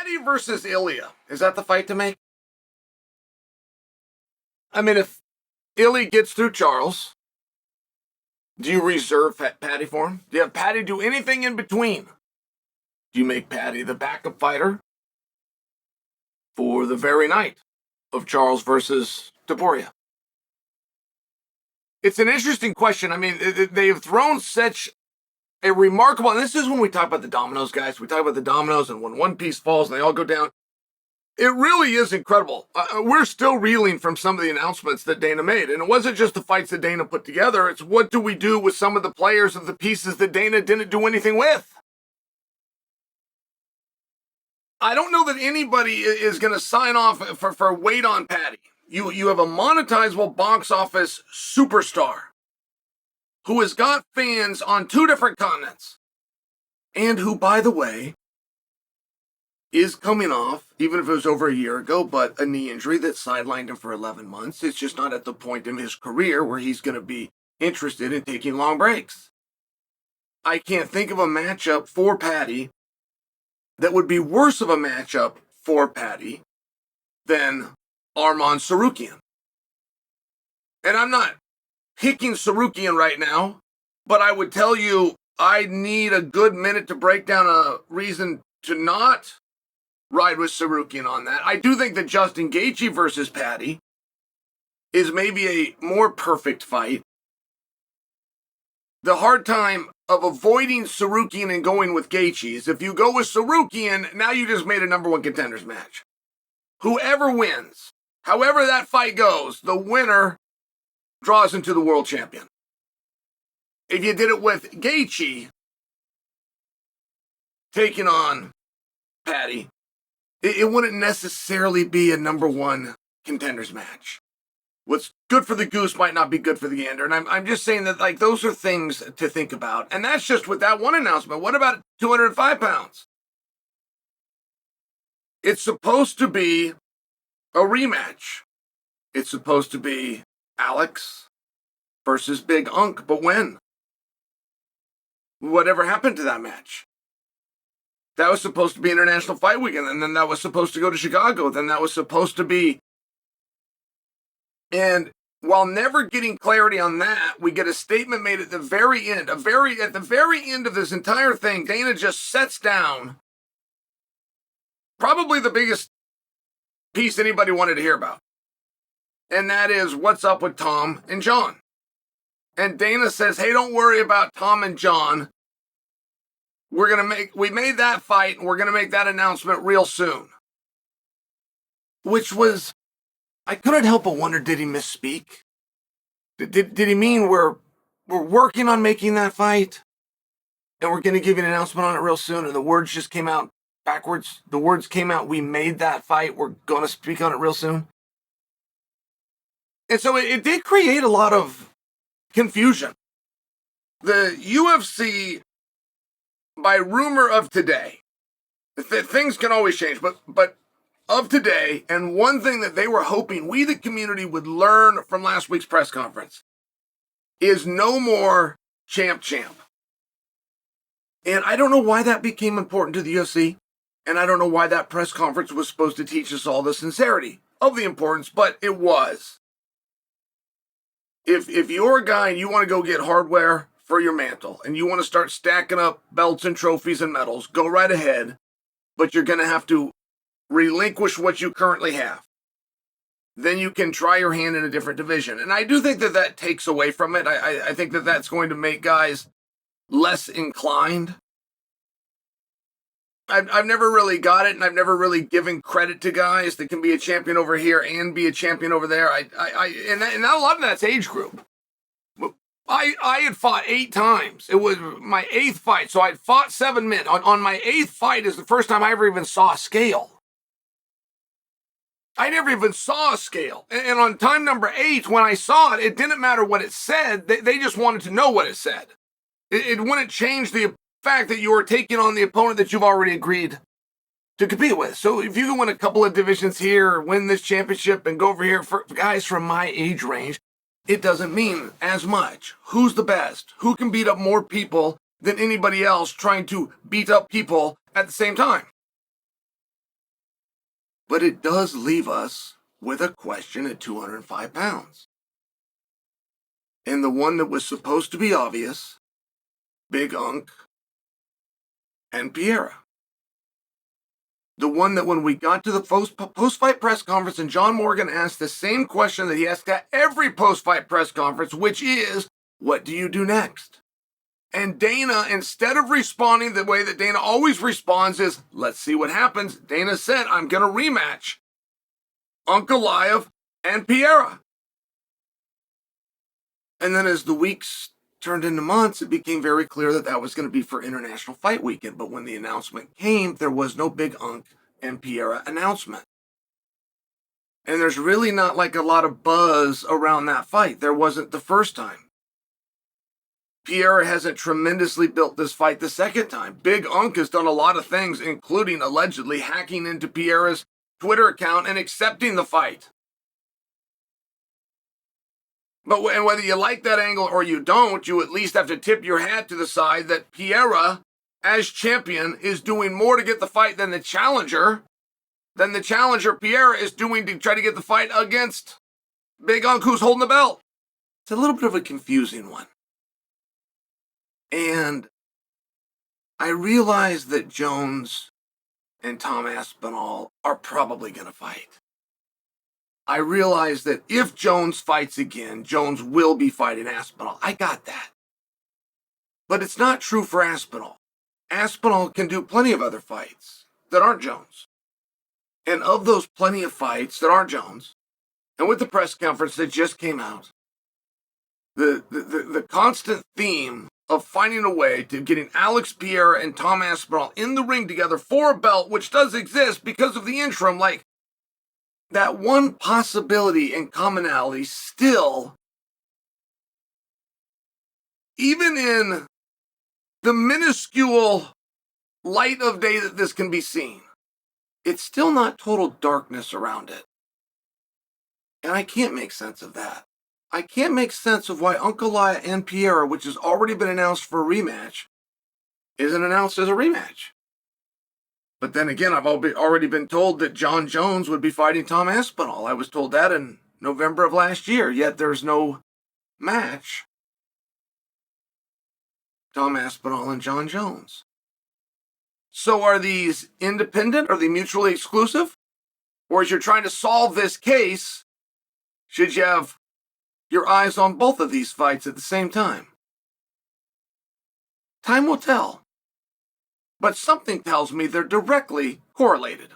Paddy versus Ilia. Is that the fight to make? I mean, if Ilia gets through Charles, do you reserve Paddy for him? Do you have Paddy do anything in between? Do you make Paddy the backup fighter for the very night of Charles versus Topuria? It's an interesting question. I mean, they've thrown such a remarkable, and this is when we talk about the dominoes, guys. We talk about the dominoes, and when one piece falls and they all go down, it really is incredible. We're still reeling from some of the announcements that Dana made, and it wasn't just the fights that Dana put together. It's what do we do with some of the players of the pieces that Dana didn't do anything with. I don't know that anybody is going to sign off for weight on Paddy. You have a monetizable box office superstar who has got fans on 2 different continents, and who, by the way, is coming off, even if it was over a year ago, but a knee injury that sidelined him for 11 months. It's just not at the point in his career where he's going to be interested in taking long breaks. I can't think of a matchup for Paddy that would be worse of a matchup for Paddy than Arman Tsarukyan. And I'm not picking Tsarukyan right now, but I would tell you I need a good minute to break down a reason to not ride with Tsarukyan on that. I do think that Justin Gaethje versus Paddy is maybe a more perfect fight. The hard time of avoiding Tsarukyan and going with Gaethje is if you go with Tsarukyan, now you just made a number 1 contenders match. Whoever wins, however that fight goes, the winner draws into the world champion. If you did it with Gaethje taking on Paddy, it wouldn't necessarily be a number 1 contenders match. What's good for the goose might not be good for the gander. And I'm just saying that, like, those are things to think about. And that's just with that one announcement. What about 205 pounds? It's supposed to be a rematch. It's supposed to be Alex versus Big Unk. But when? Whatever happened to that match? That was supposed to be International Fight Weekend, and then that was supposed to go to Chicago. Then that was supposed to be... And while never getting clarity on that, we get a statement made at the very end. At the very end of this entire thing, Dana just sets down probably the biggest piece anybody wanted to hear about. And that is what's up with Tom and Jon. And Dana says, hey, don't worry about Tom and Jon. We made that fight, and we're going to make that announcement real soon. Which was, I couldn't help but wonder, did he misspeak? Did he mean we're working on making that fight, and we're going to give you an announcement on it real soon, and the words just came out backwards? The words came out, we made that fight, we're going to speak on it real soon. And so it did create a lot of confusion. The UFC, by rumor of today, things can always change, but of today, and one thing that they were hoping we, the community, would learn from last week's press conference is no more champ. And I don't know why that became important to the UFC, and I don't know why that press conference was supposed to teach us all the sincerity of the importance, but it was. If you're a guy and you want to go get hardware for your mantle, and you want to start stacking up belts and trophies and medals, go right ahead, but you're going to have to relinquish what you currently have. Then you can try your hand in a different division. And I do think that takes away from it. I think that's going to make guys less inclined. I've never really got it, and I've never really given credit to guys that can be a champion over here and be a champion over there. And a lot of that's age group. I had fought 8 times. It was my 8th fight, so I'd fought 7 men. On my 8th fight is the first time I ever even saw a scale. I never even saw a scale. And on time number 8, when I saw it, it didn't matter what it said. They just wanted to know what it said. It wouldn't change the fact that you were taking on the opponent that you've already agreed to compete with. So if you can win a couple of divisions here, win this championship, and go over here for guys from my age range, it doesn't mean as much. Who's the best? Who can beat up more people than anybody else trying to beat up people at the same time? But it does leave us with a question at 205 pounds. And the one that was supposed to be obvious, Big Unk and Pereira. The one that when we got to the post-fight press conference and John Morgan asked the same question that he asked at every post-fight press conference, which is, what do you do next? And Dana, instead of responding the way that Dana always responds is, let's see what happens. Dana said, I'm going to rematch Ankalaev and Pereira. And then as the weeks turned into months, it became very clear that that was going to be for International Fight Weekend. But when the announcement came, there was no Big Unk and Pereira announcement. And there's really not like a lot of buzz around that fight. There wasn't the first time. Pereira hasn't tremendously built this fight the second time. Big Unk has done a lot of things, including allegedly hacking into Pereira's Twitter account and accepting the fight. But whether you like that angle or you don't, you at least have to tip your hat to the side that Pereira, as champion, is doing more to get the fight than the challenger Pereira is doing to try to get the fight against Big Unk, who's holding the belt. It's a little bit of a confusing one. And I realize that Jones and Tom Aspinall are probably going to fight. I realize that if Jones fights again, Jones will be fighting Aspinall. I got that. But it's not true for Aspinall. Aspinall can do plenty of other fights that aren't Jones. And of those plenty of fights that aren't Jones, and with the press conference that just came out, the constant theme of finding a way to getting Alex Pereira and Tom Aspinall in the ring together for a belt, which does exist because of the interim, like that one possibility and commonality still, even in the minuscule light of day that this can be seen, it's still not total darkness around it. And I can't make sense of that. I can't make sense of why Ankalaev and Pereira, which has already been announced for a rematch, isn't announced as a rematch. But then again, I've already been told that Jon Jones would be fighting Tom Aspinall. I was told that in November of last year, yet there's no match. Tom Aspinall and Jon Jones. So are these independent? Are they mutually exclusive? Or as you're trying to solve this case, should you have your eyes on both of these fights at the same time? Time will tell. But something tells me they're directly correlated.